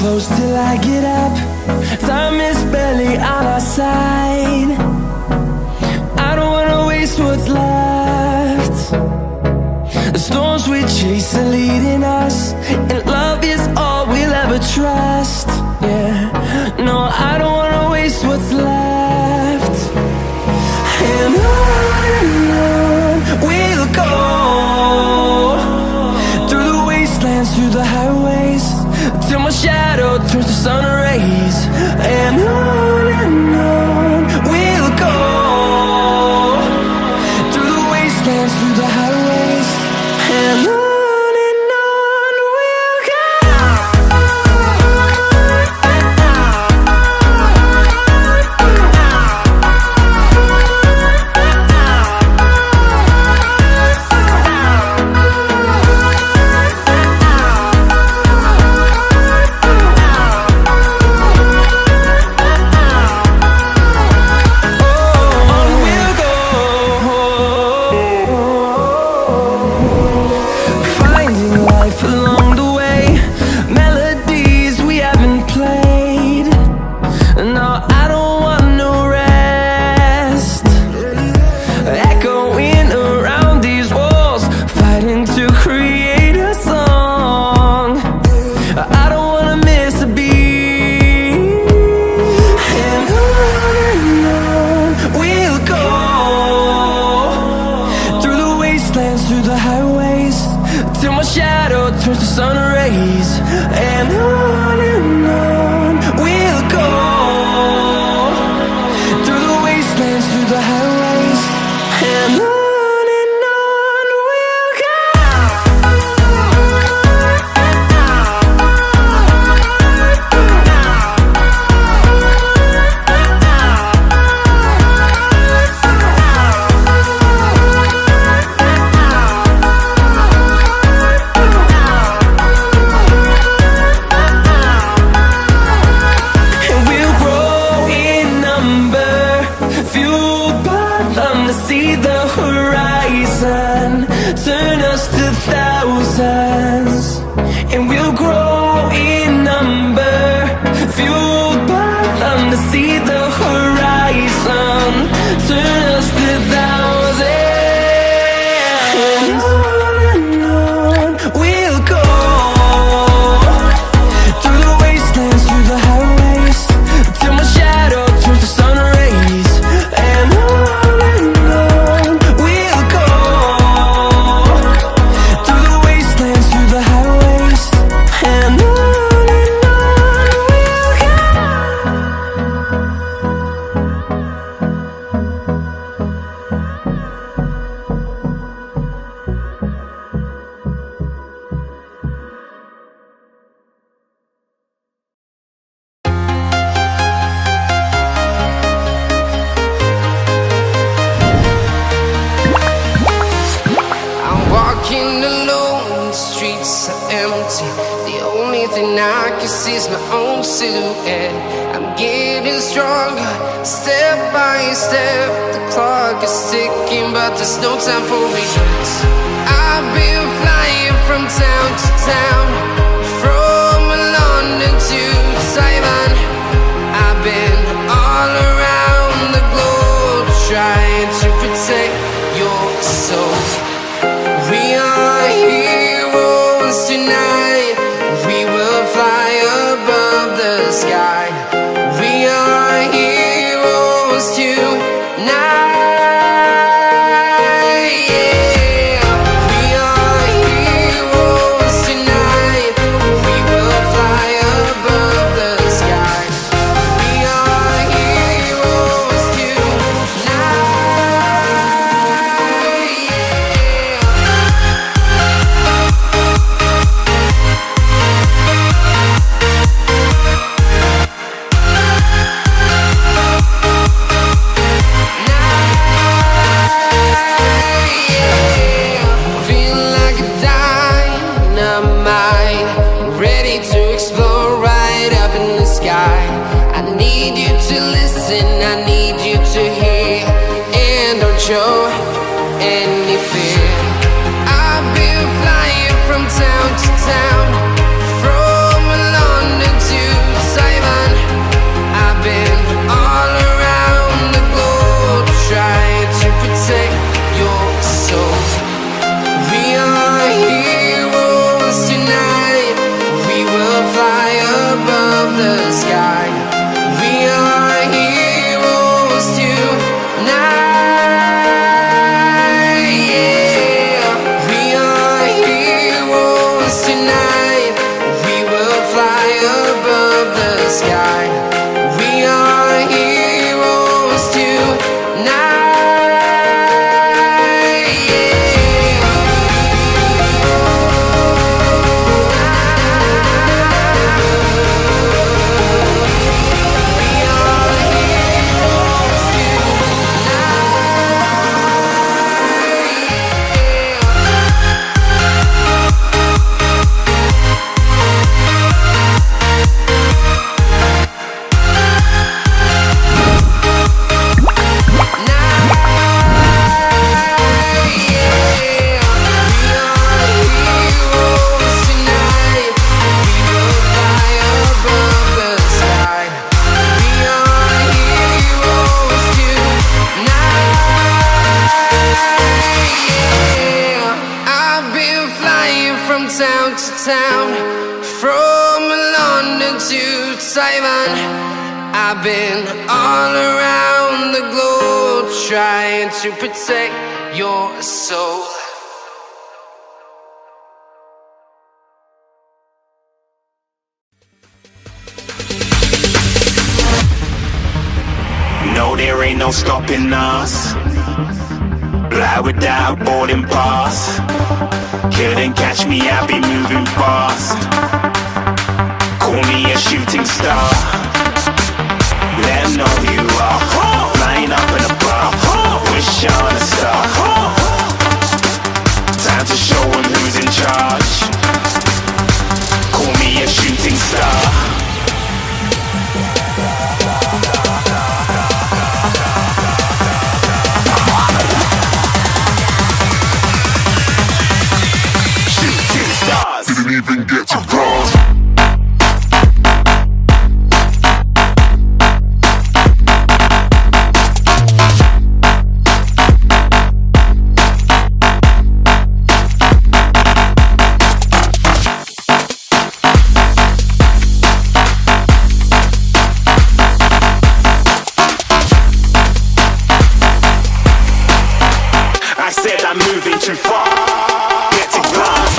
close till I get up. Time is barely on our side. I don't wanna waste what's left. The storms we chase are leading us, and love is all we'll ever trust. Yeah, no, I don't wanna waste what's left. And on we'll go, through the wastelands, through the highways, till my shadow turns to sun rays. And on we'll go, through the wastelands, through the highways, and on we'll go. Through the highways, till my shadow turns to sun rays. And on we'll go, through the wastelands, through the highways, and on we'll go. See the horizon, turn us to thousands, and we'll grow in number, fueled by them. To see the horizon, turn us to thousands, and on we'll go, through the wastelands, through the highways, till my shadow turns to sun rays. And walking alone, the streets are empty. The only thing I can see is my own silhouette. I'm getting stronger, step by step. The clock is ticking, but there's no time for regrets. I've been flying from town to town, from London to Taiwan. I've been all around the globe, trying to protect your soul. We are heroes tonight. We will fly above the sky. We are heroes tonight. Yeah. We are heroes tonight. We will fly above the sky. We are heroes tonight. show any fear. I've been flying from town to town, from London to town, from London to Taiwan. I've been all around the globe trying to protect your soul. No, there ain't no stopping us. Fly without boarding pass. Couldn't catch me, I be moving fast. Call me a shooting star. Let 'em know who you are. Flying up in a bar. Wish on a star. Time to show 'em who's in charge. Call me a shooting star. Didn't even get to cross. I said I'm moving too far. Get to glass.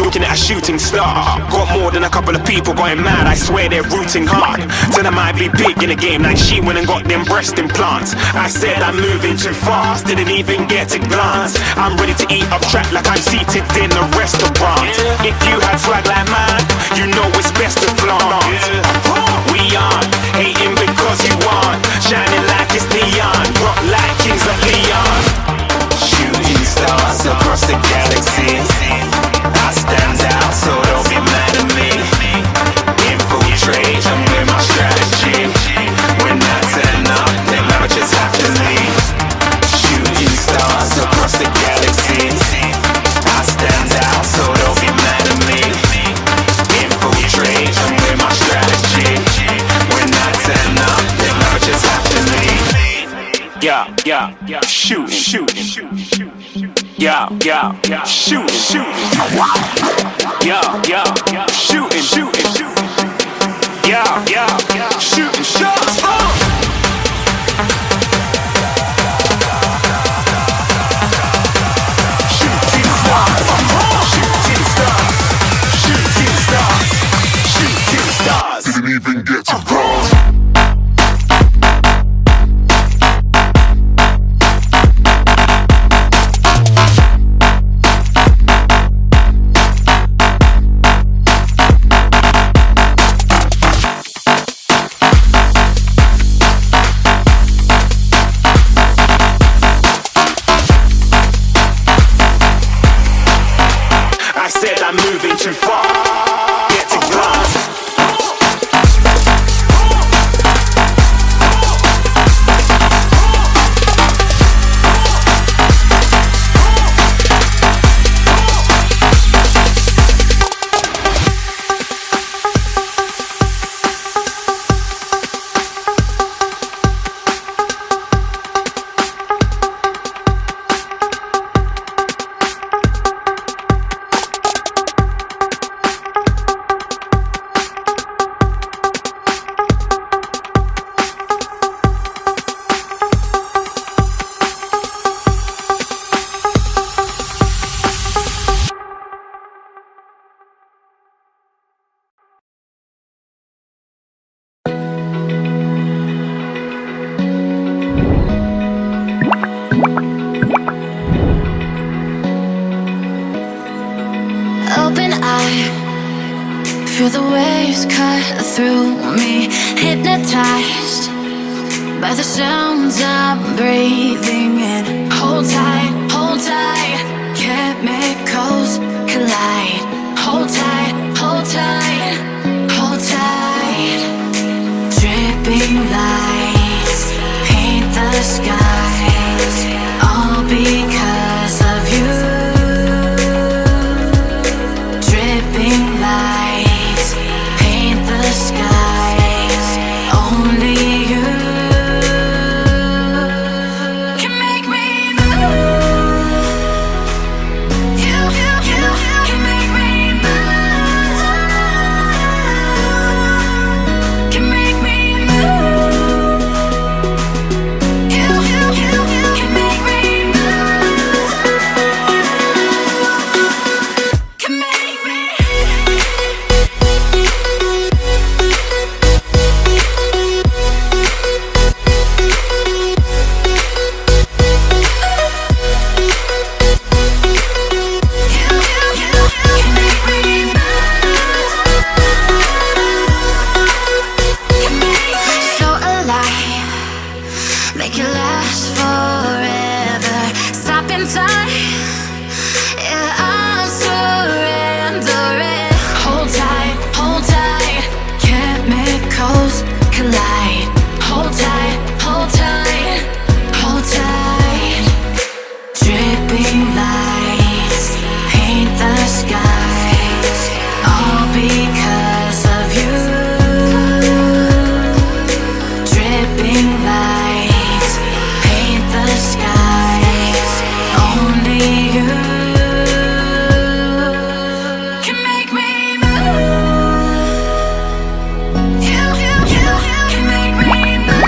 Looking at a shooting star. Got more than a couple of people going mad, I swear they're rooting hard. Said I might be big in the game like she went and got them breast implants. I said I'm moving too fast, didn't even get to glance. I'm ready to eat up track like I'm seated in a restaurant. If you had swag like mine, you know it's best to flaunt. We aren't hating because you aren't shining like it's neon, rock like kings of Leon. Shooting stars across the galaxy. I stand out, so don't be mad at me. Infiltrate, I'm with my strategy. When I turn up, then I just have to leave. Shooting stars across the galaxy. I stand out, so don't be mad at me. Infiltrate, I'm with my strategy. When I turn up, then I just have to leave. Yeah, shooting. Yeah, shooting. Yeah, shooting. Yeah, shooting shots. Shooting stars. Didn't even get to cross. I said I'm moving too far. Get to glass. Open eye, feel the waves cut through me. Hypnotized by the sounds I'm breathing in. Hold tight, chemicals collide. Hold tight, hold tight, hold tight. Dripping lights paint the skies, all because of you. Dripping tight. Yeah, I'm surrendering. Hold tight. Chemicals collide. Hold tight, hold tight, hold tight. Dripping lights paint the skies, all because of you. Dripping lights paint the skies, only you can make me move. You can make me move.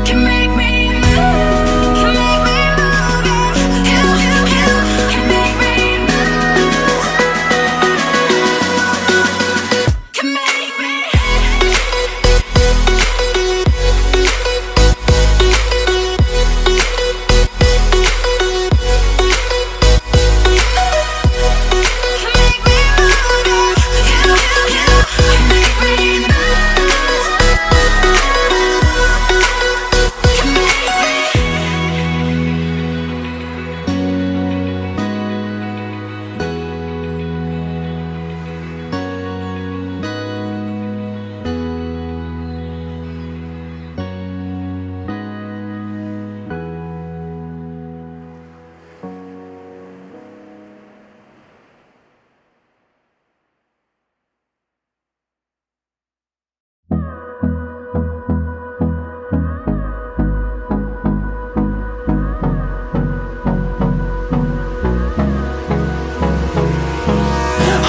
Can make me move. Can make me move. You can make me move. Can make me.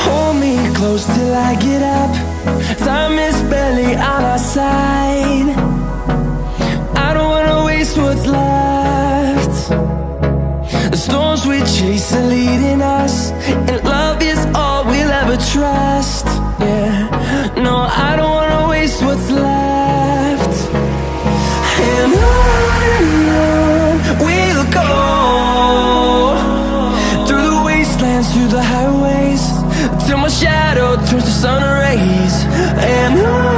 Hold me close till I get up. Time is barely on our side. I don't wanna waste what's left. The storms we chase are leading us, and love is all we'll ever trust. Yeah, no, I don't wanna waste what's left. And on we'll go, through the wastelands, through the highways, till my shadow turns to sun